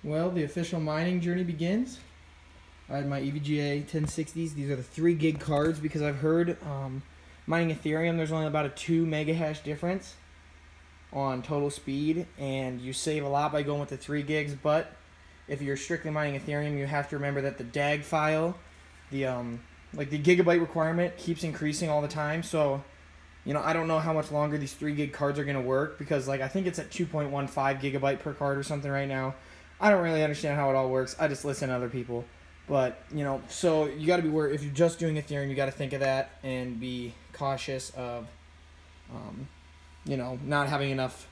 Well, the official mining journey begins. I had my EVGA 1060s. These are the 3 gig cards because I've heard mining Ethereum, there's only about a 2 mega hash difference on total speed, and you save a lot by going with the 3 gigs. But if you're strictly mining Ethereum, you have to remember that the DAG file, the gigabyte requirement keeps increasing all the time. So, I don't know how much longer these 3 gig cards are going to work because, I think it's at 2.15 gigabyte per card or something right now. I don't really understand how it all works. I just listen to other people. But, so you got to be worried. If you're just doing Ethereum, you got to think of that and be cautious of, not having enough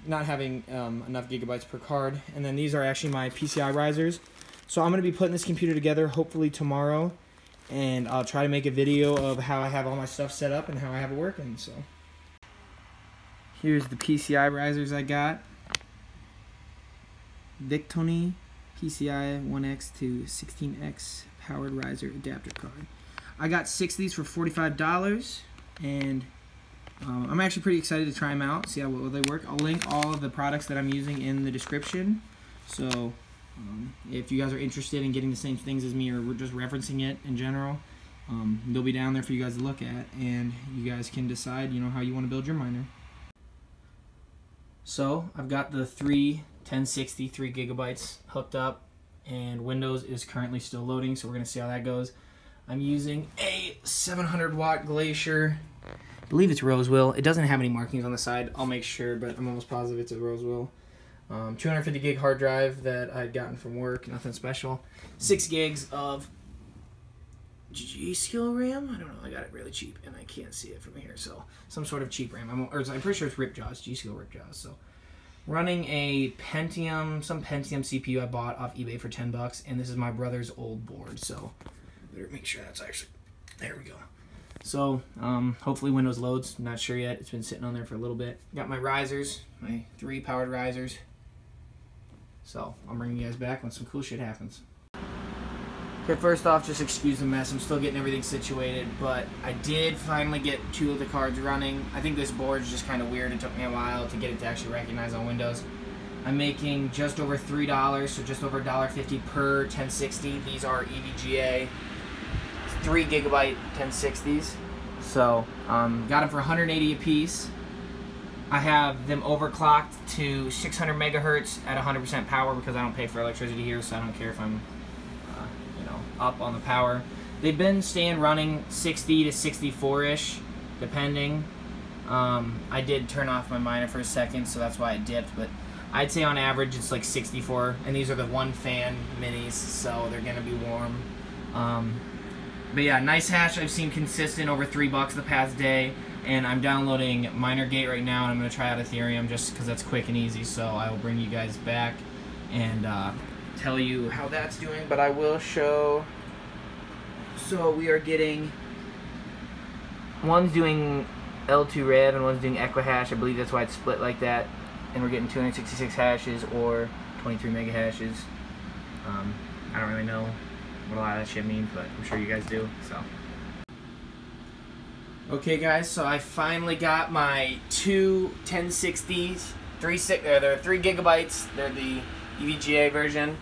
gigabytes per card. And then these are actually my PCI risers. So I'm going to be putting this computer together hopefully tomorrow. And I'll try to make a video of how I have all my stuff set up and how I have it working. So here's the PCI risers I got. Victony PCI 1X to 16X powered riser adapter card. I got 6 of these for $45, and I'm actually pretty excited to try them out, see how well they work. I'll link all of the products that I'm using in the description, so if you guys are interested in getting the same things as me or just referencing it in general, they'll be down there for you guys to look at, and you guys can decide how you want to build your miner. So I've got the 1060 3 gigabytes hooked up, and Windows is currently still loading, so we're going to see how that goes. I'm using a 700 watt Glacier. I believe it's Rosewill. It doesn't have any markings on the side. I'll make sure, but I'm almost positive it's a Rosewill. 250 gig hard drive that I'd gotten from work, nothing special. 6 gigs of G.Skill RAM. I don't know, I got it really cheap and I can't see it from here, so some sort of cheap RAM. I'm pretty sure it's Ripjaws, G.Skill Ripjaws. So running a Pentium, some Pentium CPU I bought off eBay for $10, and this is my brother's old board, so better make sure that's actually, there we go. So hopefully Windows loads, not sure yet, it's been sitting on there for a little bit. Got my risers, my 3 powered risers. So I'll bring you guys back when some cool shit happens. Okay, first off, just excuse the mess. I'm still getting everything situated, but I did finally get 2 of the cards running. I think this board's just kind of weird. It took me a while to get it to actually recognize on Windows. I'm making just over $3, so just over $1.50 per 1060. These are EVGA 3 gigabyte 1060s. So got them for $180 a piece. I have them overclocked to 600 megahertz at 100% power because I don't pay for electricity here, so I don't care if I'm up on the power. They've been staying running 60 to 64-ish, depending. I did turn off my miner for a second, so that's why it dipped, but I'd say on average it's like 64, and these are the 1-fan minis, so they're gonna be warm. But yeah, nice hash. I've seen consistent over $3 the past day, and I'm downloading MinerGate right now, and I'm gonna try out Ethereum just because that's quick and easy, so I will bring you guys back and tell you how that's doing. But I will show. So we are getting, one's doing L2 rev and one's doing Equihash. I believe that's why it's split like that, and we're getting 266 hashes or 23 mega hashes. I don't really know what a lot of that shit means, but I'm sure you guys do. So okay guys, so I finally got my 2 1060s, they're 3 gigabytes, they're the EVGA version.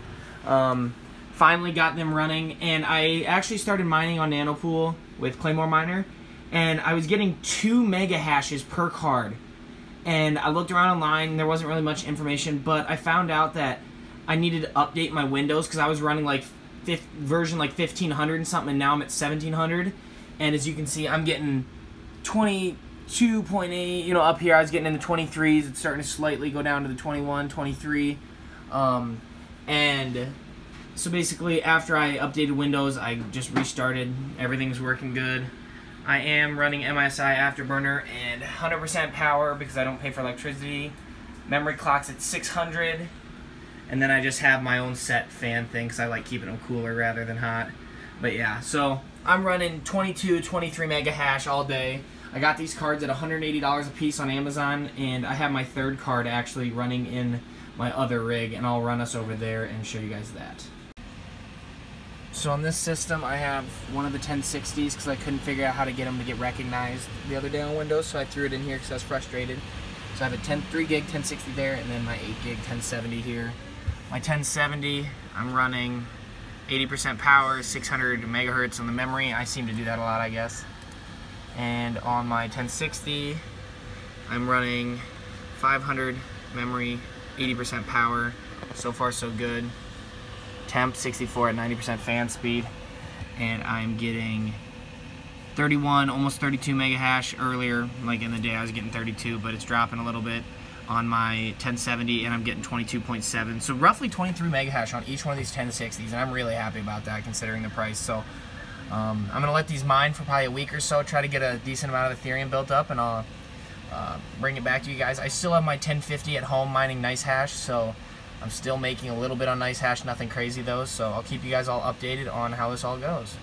Finally got them running, and I actually started mining on Nanopool with Claymore Miner, and I was getting 2 mega hashes per card. And I looked around online, and there wasn't really much information, but I found out that I needed to update my Windows because I was running like version like 1500 and something, and now I'm at 1700. And as you can see, I'm getting 22.8, up here I was getting in the 23s. It's starting to slightly go down to the 21, 23. And so basically after I updated Windows, I just restarted. Everything's working good. I am running MSI Afterburner and 100% power because I don't pay for electricity. Memory clock's at 600. And then I just have my own set fan thing because I like keeping them cooler rather than hot. But yeah, so I'm running 22, 23 mega hash all day. I got these cards at $180 a piece on Amazon, and I have my 3rd card actually running in my other rig, and I'll run us over there and show you guys that. So on this system, I have one of the 1060s because I couldn't figure out how to get them to get recognized the other day on Windows, so I threw it in here because I was frustrated. So I have a 3 gig 1060 there, and then my 8 gig 1070 here. My 1070, I'm running 80% power, 600 megahertz on the memory. I seem to do that a lot, I guess. And on my 1060, I'm running 500 memory, 80% power. So far, so good. Temp 64 at 90% fan speed. And I'm getting 31, almost 32 mega hash earlier. Like in the day, I was getting 32, but it's dropping a little bit on my 1070, and I'm getting 22.7. So roughly 23 mega hash on each one of these 1060s, and I'm really happy about that considering the price. So I'm gonna let these mine for probably a week or so, try to get a decent amount of Ethereum built up, and I'll bring it back to you guys. I still have my 1050 at home mining NiceHash, so I'm still making a little bit on NiceHash, nothing crazy though. So I'll keep you guys all updated on how this all goes.